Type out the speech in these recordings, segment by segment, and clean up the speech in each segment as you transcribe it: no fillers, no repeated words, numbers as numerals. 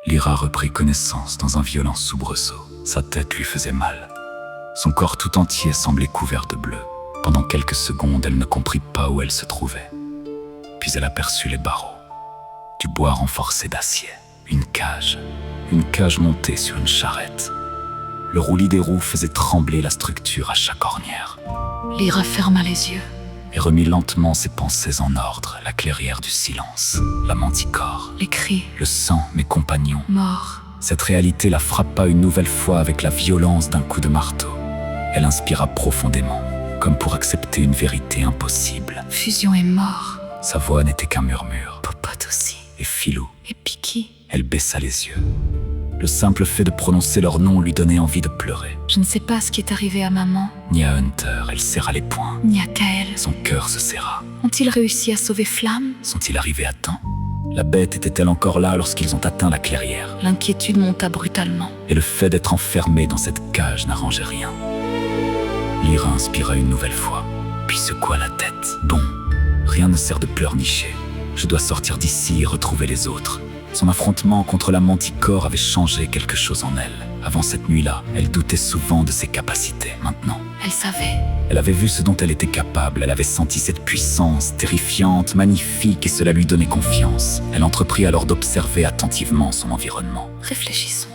Lyra reprit connaissance dans un violent soubresaut. Sa tête lui faisait mal. Son corps tout entier semblait couvert de bleu. Pendant quelques secondes, elle ne comprit pas où elle se trouvait. Puis elle aperçut les barreaux. Du bois renforcé d'acier. Une cage montée sur une charrette. Le roulis des roues faisait trembler la structure à chaque ornière. Lyra ferma les yeux. Et remit lentement ses pensées en ordre, la clairière du silence, la manticore, Les cris, le sang, mes compagnons. morts. Cette réalité la frappa une nouvelle fois avec la violence d'un coup de marteau. Elle inspira profondément, comme pour accepter une vérité impossible. Fusion est mort. Sa voix n'était qu'un murmure. Popote aussi. Et Philou, Et Piki. elle baissa les yeux. Le simple fait de prononcer leur nom lui donnait envie de pleurer. Je ne sais pas ce qui est arrivé à maman, Ni à Hunter, elle serra les poings. ni à Kael. Son cœur se serra. Ont-ils réussi à sauver Flamme? Sont-ils arrivés à temps? La bête était-elle encore là lorsqu'ils ont atteint la clairière? L'inquiétude monta brutalement. Et le fait d'être enfermé dans cette cage n'arrangeait rien. Lyra inspira une nouvelle fois, puis secoua la tête. Bon, rien ne sert de pleurnicher. Je dois sortir d'ici et retrouver les autres. Son affrontement contre la manticore avait changé quelque chose en elle. Avant cette nuit-là, elle doutait souvent de ses capacités. Maintenant, Elle savait. elle avait vu ce dont elle était capable. Elle avait senti cette puissance terrifiante, magnifique, et cela lui donnait confiance. Elle entreprit alors d'observer attentivement son environnement. Réfléchissons.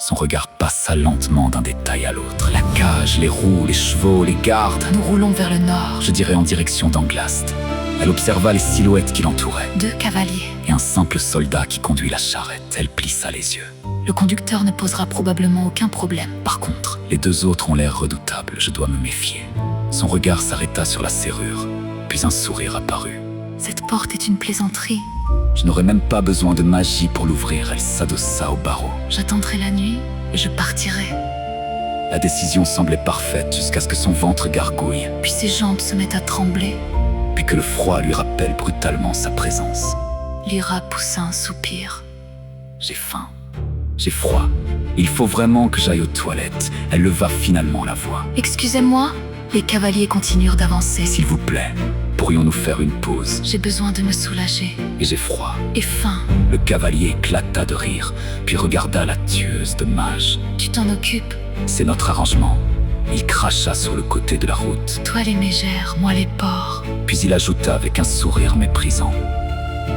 Son regard passa lentement d'un détail à l'autre. La cage, les roues, les chevaux, les gardes. Nous roulons vers le nord. Je dirais en direction d'Anglast. Elle observa les silhouettes qui l'entouraient. 2 cavaliers. Et un simple soldat qui conduit la charrette. Elle plissa les yeux. Le conducteur ne posera probablement aucun problème. Par contre, les 2 autres ont l'air redoutables. Je dois me méfier. Son regard s'arrêta sur la serrure. Puis un sourire apparut. Cette porte est une plaisanterie. Je n'aurais même pas besoin de magie pour l'ouvrir. Elle s'adossa au barreau. J'attendrai la nuit et je partirai. La décision semblait parfaite jusqu'à ce que son ventre gargouille. Puis ses jambes se mettent à trembler. Puis que le froid lui rappelle brutalement sa présence. Lyra poussa un soupir. J'ai faim. J'ai froid. Il faut vraiment que j'aille aux toilettes. Elle leva finalement la voix. Excusez-moi. Les cavaliers continuèrent d'avancer. S'il vous plaît, pourrions-nous faire une pause? J'ai besoin de me soulager. Et j'ai froid. Et faim. Le cavalier éclata de rire, puis regarda la tueuse de mage. Tu t'en occupes? C'est notre arrangement. Il cracha sur le côté de la route. Toi les mégères, moi les porcs. Puis il ajouta avec un sourire méprisant.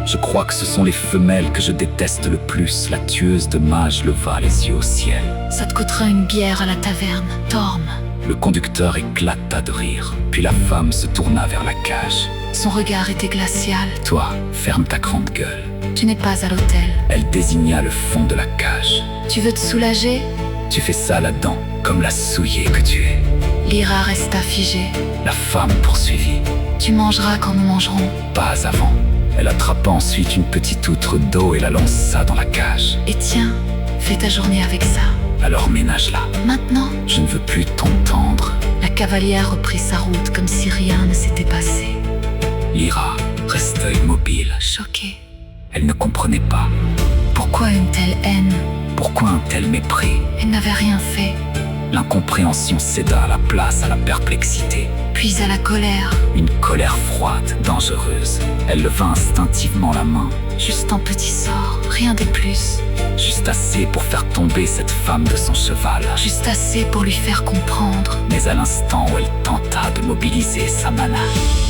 Je crois que ce sont les femelles que je déteste le plus. La tueuse de mage leva les yeux au ciel. Ça te coûtera une bière à la taverne, Torm. Le conducteur éclata de rire, puis la femme se tourna vers la cage. Son regard était glacial. Toi, ferme ta grande gueule. Tu n'es pas à l'hôtel. Elle désigna le fond de la cage. Tu veux te soulager? Tu fais ça là-dedans, comme la souillée que tu es. Lyra resta figée. La femme poursuivit. Tu mangeras quand nous mangerons. Pas avant. Elle attrapa ensuite une petite outre d'eau et la lança dans la cage. Et tiens, fais ta journée avec ça. Alors ménage-la. Maintenant, Je ne veux plus t'entendre. la cavalière reprit sa route comme si rien ne s'était passé. Lyra resta immobile. Choquée. Elle ne comprenait pas. Pourquoi une telle haine? Pourquoi un tel mépris? Elle n'avait rien fait. L'incompréhension céda la place à la perplexité. Puis à la colère. Une colère froide, dangereuse. Elle leva instinctivement la main. Juste un petit sort, rien de plus. Juste assez pour faire tomber cette femme de son cheval. Juste assez pour lui faire comprendre. Mais à l'instant où elle tenta de mobiliser sa mana,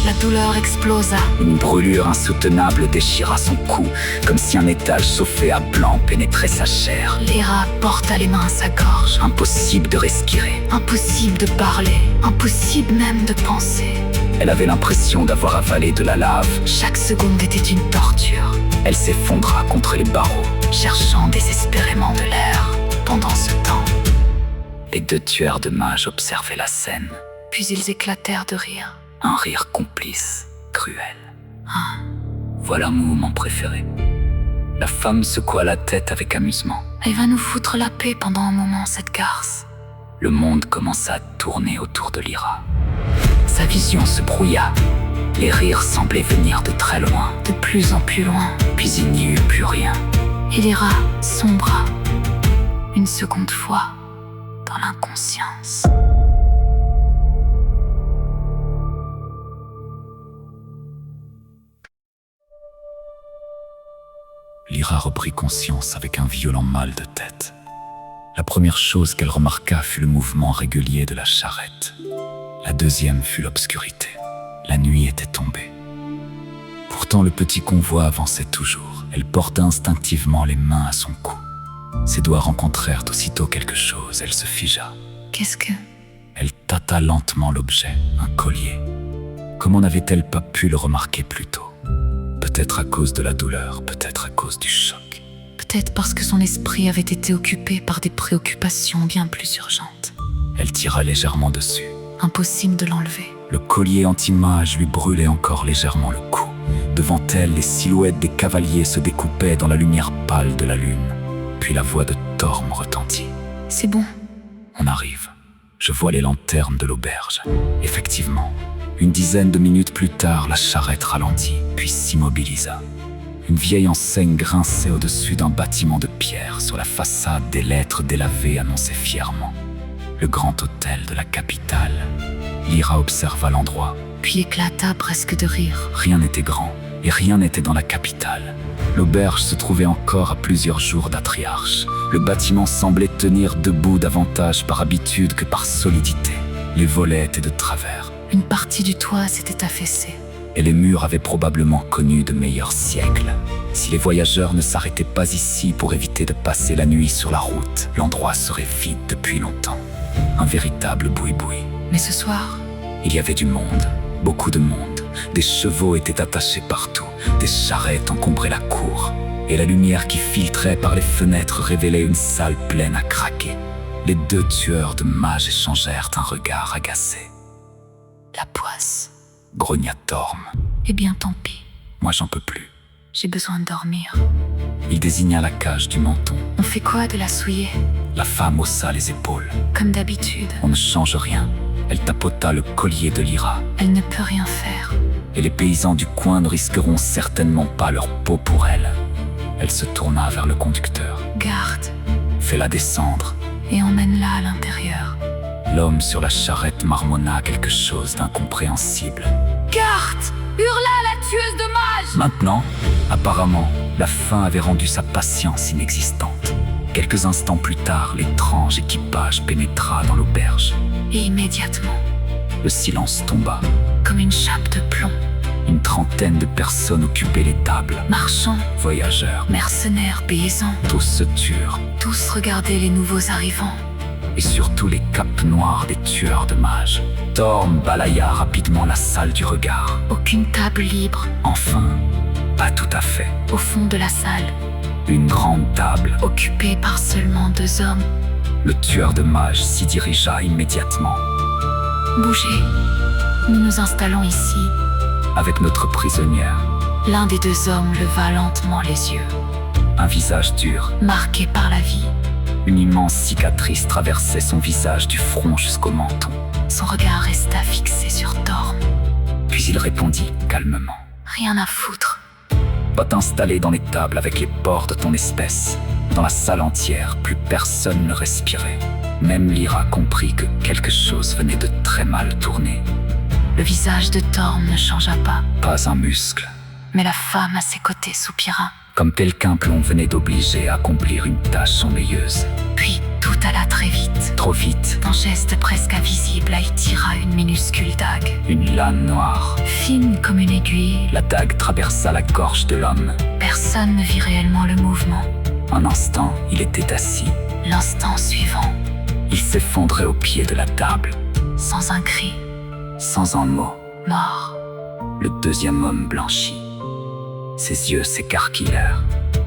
La douleur explosa. une brûlure insoutenable déchira son cou, comme si un étal chauffé à blanc pénétrait sa chair. Lyra porta les mains à sa gorge. Impossible de respirer. Impossible de parler. Impossible même de penser. Elle avait l'impression d'avoir avalé de la lave. Chaque seconde était une torture. Elle s'effondra contre les barreaux. Cherchant désespérément de l'air. Pendant ce temps, Les 2 tueurs de mages observaient la scène. puis ils éclatèrent de rire. Un rire complice, cruel. Ah, Voilà mon moment préféré. La femme secoua la tête avec amusement. elle va nous foutre la paix pendant un moment, cette garce. Le monde commença à tourner autour de Lyra. Sa vision se brouilla. Les rires semblaient venir de très loin. De plus en plus loin. Puis il n'y eut plus rien. Et Lyra sombra. Une seconde fois. Dans l'inconscience. Lyra reprit conscience avec un violent mal de tête. La première chose qu'elle remarqua fut le mouvement régulier de la charrette. La deuxième fut l'obscurité. La nuit était tombée. Pourtant le petit convoi avançait toujours. Elle porta instinctivement les mains à son cou. Ses doigts rencontrèrent aussitôt quelque chose. Elle se figea. Qu'est-ce que... Elle tâta lentement l'objet, un collier. Comment n'avait-elle pas pu le remarquer plus tôt? Peut-être à cause de la douleur, peut-être à cause du choc. Peut-être parce que son esprit avait été occupé par des préoccupations bien plus urgentes. Elle tira légèrement dessus. Impossible de l'enlever. Le collier anti-mage lui brûlait encore légèrement le cou. Devant elle, les silhouettes des cavaliers se découpaient dans la lumière pâle de la lune. Puis la voix de Torm retentit. C'est bon. On arrive. Je vois les lanternes de l'auberge. Effectivement, une dizaine de minutes plus tard, la charrette ralentit, puis s'immobilisa. Une vieille enseigne grinçait au-dessus d'un bâtiment de pierre. Sur la façade, des lettres délavées annonçaient fièrement le grand hôtel de la capitale. Lyra observa l'endroit. Puis éclata presque de rire. Rien n'était grand, et rien n'était dans la capitale. L'auberge se trouvait encore à plusieurs jours d'Atriarche. Le bâtiment semblait tenir debout davantage par habitude que par solidité. Les volets étaient de travers. Une partie du toit s'était affaissée. Et les murs avaient probablement connu de meilleurs siècles. Si les voyageurs ne s'arrêtaient pas ici pour éviter de passer la nuit sur la route, l'endroit serait vide depuis longtemps. Un véritable boui-boui. Mais ce soir, il y avait du monde, beaucoup de monde. Des chevaux étaient attachés partout, des charrettes encombraient la cour, et la lumière qui filtrait par les fenêtres révélait une salle pleine à craquer. Les deux tueurs de mages échangèrent un regard agacé. la poisse. Grogna Torm. Eh bien, tant pis. Moi, j'en peux plus. J'ai besoin de dormir. Il désigna la cage du menton. On fait quoi de la souiller? La femme haussa les épaules. Comme d'habitude. On ne change rien. Elle tapota le collier de Lyra. Elle ne peut rien faire. Et les paysans du coin ne risqueront certainement pas leur peau pour elle. Elle se tourna vers le conducteur. Garde. Fais-la descendre. Et emmène-la à l'intérieur. L'homme sur la charrette marmonna quelque chose d'incompréhensible. Garde! Hurla la tueuse de mages! Maintenant, apparemment, la faim avait rendu sa patience inexistante. Quelques instants plus tard, l'étrange équipage pénétra dans l'auberge. Et immédiatement, Le silence tomba. comme une chape de plomb, Une trentaine de personnes occupaient les tables. marchands, Voyageurs, mercenaires, paysans, tous se turent. tous regardaient les nouveaux arrivants. Et surtout les capes noires des tueurs de mages. Torm balaya rapidement la salle du regard. Aucune table libre. Enfin, pas tout à fait. Au fond de la salle, Une grande table. occupée par seulement 2 hommes. Le tueur de mages s'y dirigea immédiatement. Bougez. Nous nous installons ici. Avec notre prisonnière, L'un des 2 hommes leva lentement les yeux, un visage dur. marqué par la vie. Une immense cicatrice traversait son visage du front jusqu'au menton. Son regard resta fixé sur Torm. Puis il répondit calmement. Rien à foutre. Va t'installer dans les tables avec les porcs de ton espèce. Dans la salle entière, plus personne ne respirait. Même Lyra comprit que quelque chose venait de très mal tourner. Le visage de Torm ne changea pas, Pas un muscle. mais la femme à ses côtés soupira. Comme quelqu'un que l'on venait d'obliger à accomplir une tâche ennuyeuse. Puis tout alla très vite. Trop vite, D'un geste presque invisible, elle tira une minuscule dague. une lame noire. Fine comme une aiguille, La dague traversa la gorge de l'homme. personne ne vit réellement le mouvement. Un instant, il était assis. L'instant suivant, Il s'effondrait au pied de la table, sans un cri, sans un mot. mort. Le deuxième homme blanchit. Ses yeux s'écarquillèrent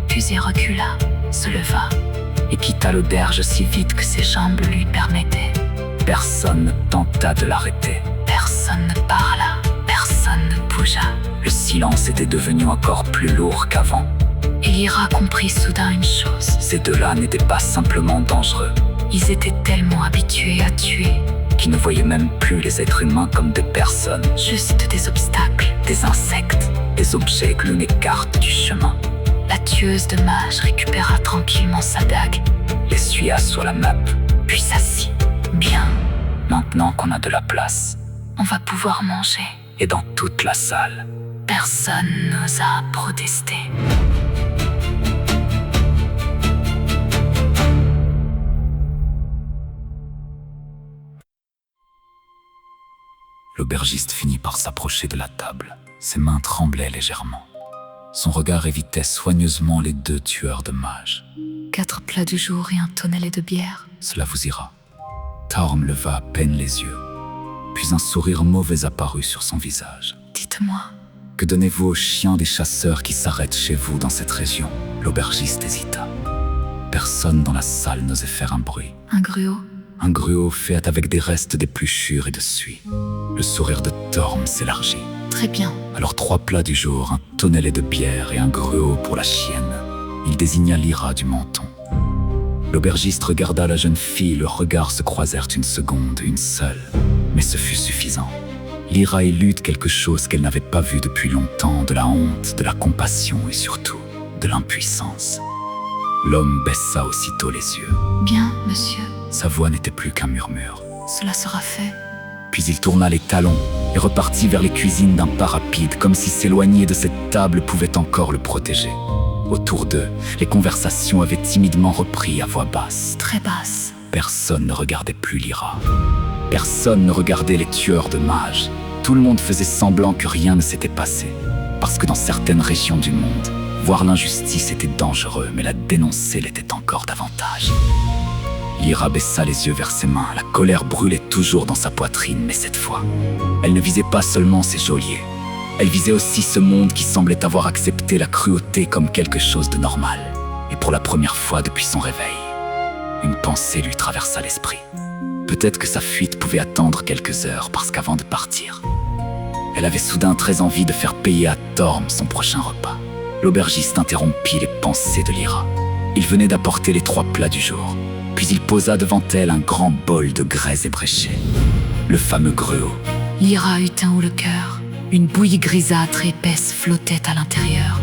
Puis il recula, se leva. et quitta l'auberge si vite que ses jambes lui permettaient. Personne ne tenta de l'arrêter. Personne ne parla, personne ne bougea. Le silence était devenu encore plus lourd qu'avant. Et Lyra comprit soudain une chose. Ces deux-là n'étaient pas simplement dangereux, Ils étaient tellement habitués à tuer, qu'ils ne voyaient même plus les êtres humains comme des personnes, juste des obstacles. des insectes, des objets que l'on écarte du chemin. La tueuse de mages récupéra tranquillement sa dague, L'essuya sur la map. puis s'assit. Bien, Maintenant qu'on a de la place, on va pouvoir manger. et dans toute la salle, Personne n'osa protester. L'aubergiste finit par s'approcher de la table. Ses mains tremblaient légèrement. Son regard évitait soigneusement les 2 tueurs de mages. 4 plats du jour et un tonnelet de bière. Cela vous ira. Torm leva à peine les yeux, puis un sourire mauvais apparut sur son visage. Dites-moi, Que donnez-vous aux chiens des chasseurs qui s'arrêtent chez vous dans cette région? L'aubergiste hésita. Personne dans la salle n'osait faire un bruit. un gruau? Un gruau fait avec des restes d'épluchures et de suie. Le sourire de Torm s'élargit. Très bien. Alors 3 plats du jour, un tonnelet de bière et un gruau pour la chienne. Il désigna Lyra du menton. L'aubergiste regarda la jeune fille, leurs regards se croisèrent une seconde, une seule. Mais ce fut suffisant. Lyra élut quelque chose qu'elle n'avait pas vu depuis longtemps, de la honte, de la compassion et surtout de l'impuissance. L'homme baissa aussitôt les yeux. Bien, monsieur. Sa voix n'était plus qu'un murmure. Cela sera fait. Puis il tourna les talons et repartit vers les cuisines d'un pas rapide, comme si s'éloigner de cette table pouvait encore le protéger. Autour d'eux, les conversations avaient timidement repris à voix basse. Très basse. Personne ne regardait plus Lyra. Personne ne regardait les tueurs de mages. Tout le monde faisait semblant que rien ne s'était passé. Parce que dans certaines régions du monde, voir l'injustice était dangereux, mais la dénoncer l'était encore davantage. Lyra baissa les yeux vers ses mains. La colère brûlait toujours dans sa poitrine, mais cette fois, elle ne visait pas seulement ses geôliers. Elle visait aussi ce monde qui semblait avoir accepté la cruauté comme quelque chose de normal. Et pour la première fois depuis son réveil, une pensée lui traversa l'esprit. Peut-être que sa fuite pouvait attendre quelques heures, parce qu'avant de partir, elle avait soudain très envie de faire payer à Torm son prochain repas. L'aubergiste interrompit les pensées de Lyra. Il venait d'apporter les 3 plats du jour. Puis il posa devant elle un grand bol de graisse ébréchée. Le fameux gruau. Lyra eut un haut le cœur. Une bouillie grisâtre et épaisse flottait à l'intérieur.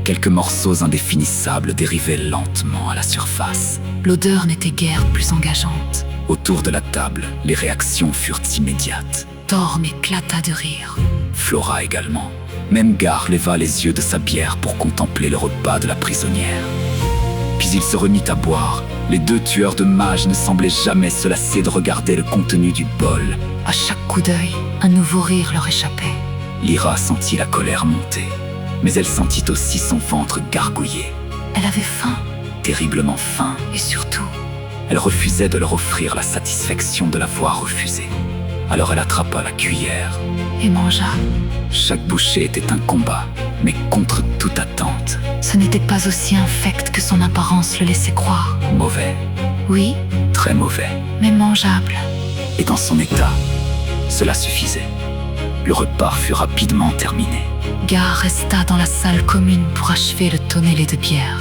Quelques morceaux indéfinissables dérivaient lentement à la surface. L'odeur n'était guère plus engageante. Autour de la table, les réactions furent immédiates. Torm éclata de rire. Flora également. Même Gar leva les yeux de sa bière pour contempler le repas de la prisonnière. Puis il se remit à boire. Les 2 tueurs de mages ne semblaient jamais se lasser de regarder le contenu du bol. À chaque coup d'œil, un nouveau rire leur échappait. Lyra sentit la colère monter, mais elle sentit aussi son ventre gargouiller. Elle avait faim. Terriblement faim. Et surtout, Elle refusait de leur offrir la satisfaction de l'avoir refusée. Alors elle attrapa la cuillère. et mangea. Chaque bouchée était un combat, mais contre toute attente. Ce n'était pas aussi infect que son apparence le laissait croire. Mauvais, Oui, très mauvais. mais mangeable. Et dans son état, cela suffisait. Le repas fut rapidement terminé. Gar resta dans la salle commune pour achever le tonnelet de bière.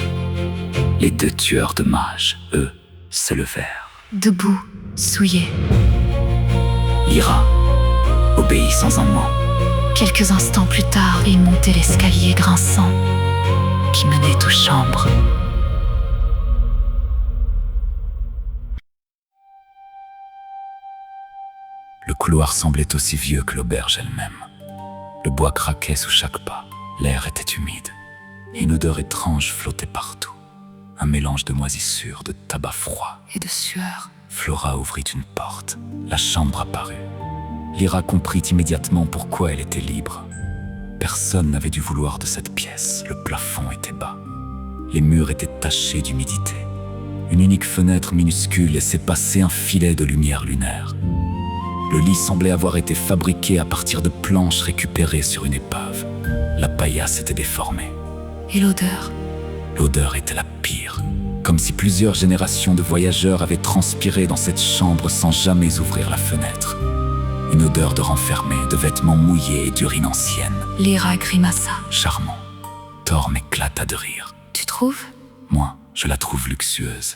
Les 2 tueurs de mages, eux, se levèrent. Debout, souillé. Lyra obéit sans un mot. Quelques instants plus tard, il montait l'escalier grinçant qui menait aux chambres. Le couloir semblait aussi vieux que l'auberge elle-même. Le bois craquait sous chaque pas. L'air était humide. Et une odeur étrange flottait partout. Un mélange de moisissures, de tabac froid. Et de sueur. Flora ouvrit une porte. La chambre apparut. Lyra comprit immédiatement pourquoi elle était libre. Personne n'avait dû vouloir de cette pièce. Le plafond était bas. Les murs étaient tachés d'humidité. Une unique fenêtre minuscule laissait passer un filet de lumière lunaire. Le lit semblait avoir été fabriqué à partir de planches récupérées sur une épave. La paillasse était déformée. Et l'odeur? L'odeur était la pire, comme si plusieurs générations de voyageurs avaient transpiré dans cette chambre sans jamais ouvrir la fenêtre. Une odeur de renfermé, de vêtements mouillés et d'urine ancienne. Lyra grimaça. Charmant. Torm éclata de rire. Tu trouves? Moi, je la trouve luxueuse.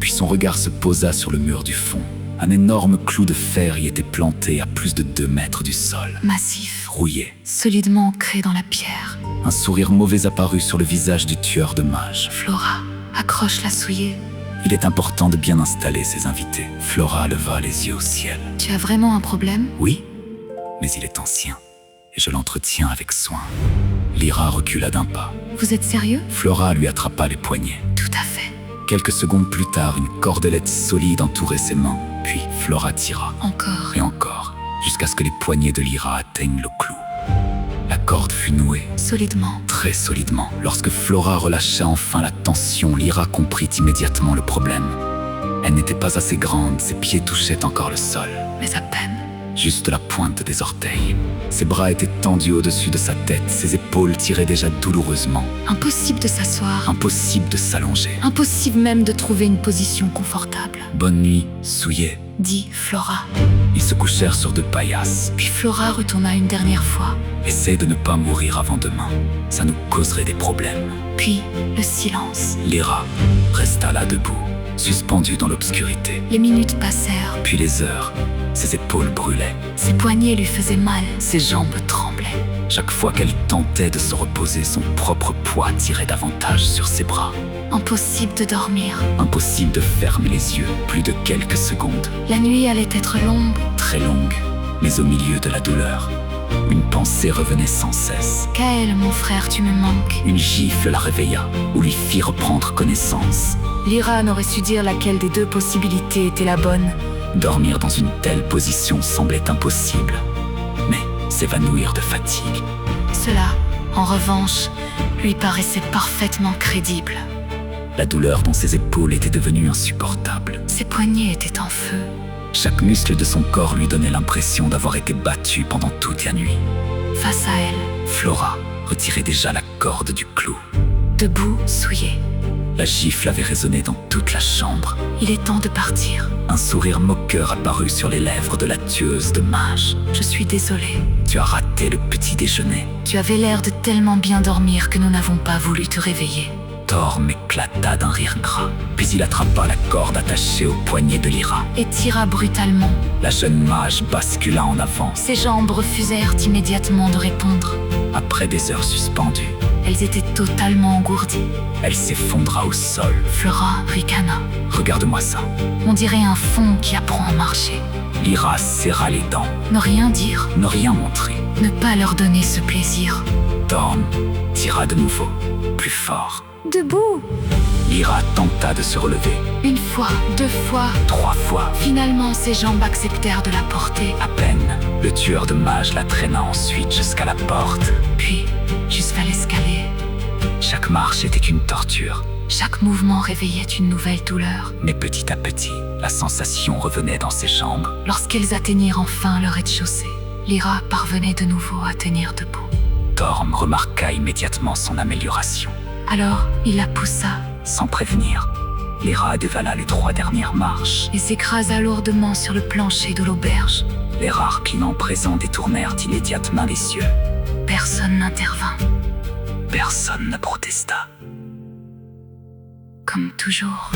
Puis son regard se posa sur le mur du fond. Un énorme clou de fer y était planté à plus de 2 mètres du sol. Massif. Rouillé. Solidement ancré dans la pierre. Un sourire mauvais apparut sur le visage du tueur de mages. Flora, accroche la souillée. Il est important de bien installer ses invités. Flora leva les yeux au ciel. Tu as vraiment un problème? Oui, mais il est ancien, et je l'entretiens avec soin. Lyra recula d'un pas. Vous êtes sérieux? Flora lui attrapa les poignets. Tout à fait. Quelques secondes plus tard, une cordelette solide entourait ses mains. Puis Flora tira. Encore. Et encore, jusqu'à ce que les poignets de Lyra atteignent le clou. La corde fut nouée, Solidement. très solidement. Lorsque Flora relâcha enfin la tension, Lyra comprit immédiatement le problème. Elle n'était pas assez grande, ses pieds touchaient encore le sol. Mais à peine. Juste la pointe des orteils. Ses bras étaient tendus au-dessus de sa tête, ses épaules tiraient déjà douloureusement. Impossible de s'asseoir. Impossible de s'allonger. Impossible même de trouver une position confortable. Bonne nuit, souillet. Dit Flora. Ils se couchèrent sur 2 paillasses. Puis Flora retourna une dernière fois. Essaie de ne pas mourir avant demain. Ça nous causerait des problèmes. Puis le silence. Lyra resta là debout, suspendue dans l'obscurité. Les minutes passèrent. Puis les heures. Ses épaules brûlaient. Ses poignets lui faisaient mal. Ses jambes tremblaient. Chaque fois qu'elle tentait de se reposer, son propre poids tirait davantage sur ses bras. Impossible de dormir. Impossible de fermer les yeux plus de quelques secondes. La nuit allait être longue. Très longue, mais au milieu de la douleur, une pensée revenait sans cesse. Kael, mon frère, tu me manques. Une gifle la réveilla, ou lui fit reprendre connaissance. Lyra n'aurait su dire laquelle des 2 possibilités était la bonne. Dormir dans une telle position semblait impossible, mais s'évanouir de fatigue. Cela, en revanche, lui paraissait parfaitement crédible. La douleur dans ses épaules était devenue insupportable. Ses poignets étaient en feu. Chaque muscle de son corps lui donnait l'impression d'avoir été battu pendant toute la nuit. Face à elle, Flora retirait déjà la corde du clou. debout, souillé. La gifle avait résonné dans toute la chambre. Il est temps de partir. Un sourire moqueur apparut sur les lèvres de la tueuse de mages. Je suis désolée. Tu as raté le petit déjeuner. Tu avais l'air de tellement bien dormir que nous n'avons pas voulu te réveiller. Torm éclata d'un rire gras, puis il attrapa la corde attachée au poignet de Lyra. Et tira brutalement. La jeune mage bascula en avant. Ses jambes refusèrent immédiatement de répondre. Après des heures suspendues, Elles étaient totalement engourdies. elle s'effondra au sol. Flora ricana. Regarde-moi ça. On dirait un faon qui apprend à marcher. Lyra serra les dents, Ne rien dire. ne rien montrer. Ne pas leur donner ce plaisir. Torm tira de nouveau, plus fort. Debout. Lyra tenta de se relever. 1 fois, 2 fois. 3 fois. Finalement, ses jambes acceptèrent de la porter. À peine, le tueur de mages la traîna ensuite jusqu'à la porte. Puis, jusqu'à l'escalier. Chaque marche était une torture, Chaque mouvement réveillait une nouvelle douleur. mais petit à petit, la sensation revenait dans ses jambes. Lorsqu'elles atteignirent enfin le rez-de-chaussée, Lyra parvenait de nouveau à tenir debout. Torm remarqua immédiatement son amélioration. Alors, il la poussa Sans prévenir, Lyra dévala les 3 dernières marches. et s'écrasa lourdement sur le plancher de l'auberge. Les rares clients présents détournèrent immédiatement les yeux. Personne n'intervint. Personne ne protesta. Comme toujours.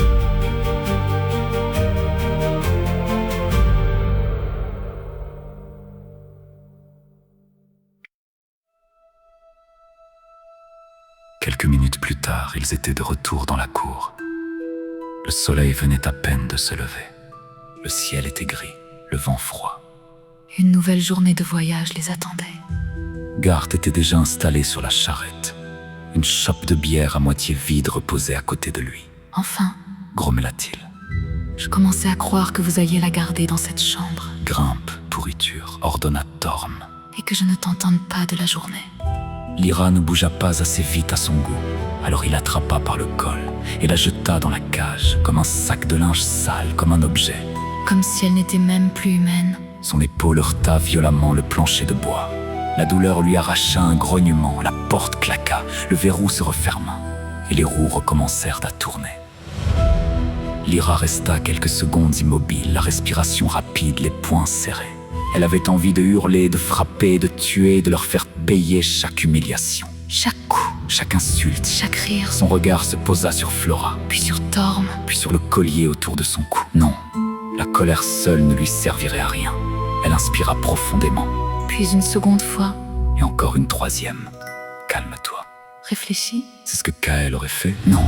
Quelques minutes plus tard, ils étaient de retour dans la cour. Le soleil venait à peine de se lever. Le ciel était gris, le vent froid. Une nouvelle journée de voyage les attendait. Garth était déjà installé sur la charrette. Une chope de bière à moitié vide reposait à côté de lui. Enfin, Grommela-t-il. je commençais à croire que vous alliez la garder dans cette chambre Grimpe, pourriture, ordonna Torm. et que je ne t'entende pas de la journée. Lyra ne bougea pas assez vite à son goût. Alors il l'attrapa par le col et la jeta dans la cage, comme un sac de linge sale, comme un objet. Comme si elle n'était même plus humaine. Son épaule heurta violemment le plancher de bois. La douleur lui arracha un grognement, la porte claqua, le verrou se referma, et les roues recommencèrent à tourner. Lyra resta quelques secondes immobile, la respiration rapide, les poings serrés. Elle avait envie de hurler, de frapper, de tuer, de leur faire payer chaque humiliation, Chaque coup, chaque insulte. chaque rire, Son regard se posa sur Flora, puis sur Torm. puis sur le collier autour de son cou. Non, la colère seule ne lui servirait à rien. Elle inspira profondément, Puis une seconde fois, et encore une troisième. Calme-toi. réfléchis. C'est ce que Kael aurait fait? Non.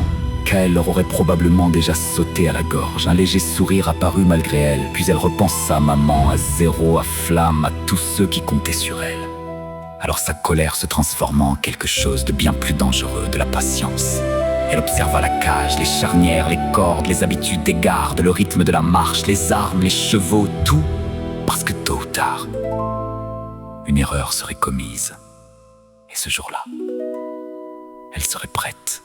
Kael leur aurait probablement déjà sauté à la gorge. Un léger sourire apparut malgré elle, puis elle repensa à maman, à Zéro, à Flamme, à tous ceux qui comptaient sur elle. Alors sa colère se transforma en quelque chose de bien plus dangereux, de la patience. Elle observa la cage, les charnières, les cordes, les habitudes des gardes, le rythme de la marche, les armes, les chevaux, tout. Parce que tôt ou tard, une erreur serait commise. Et ce jour-là, elle serait prête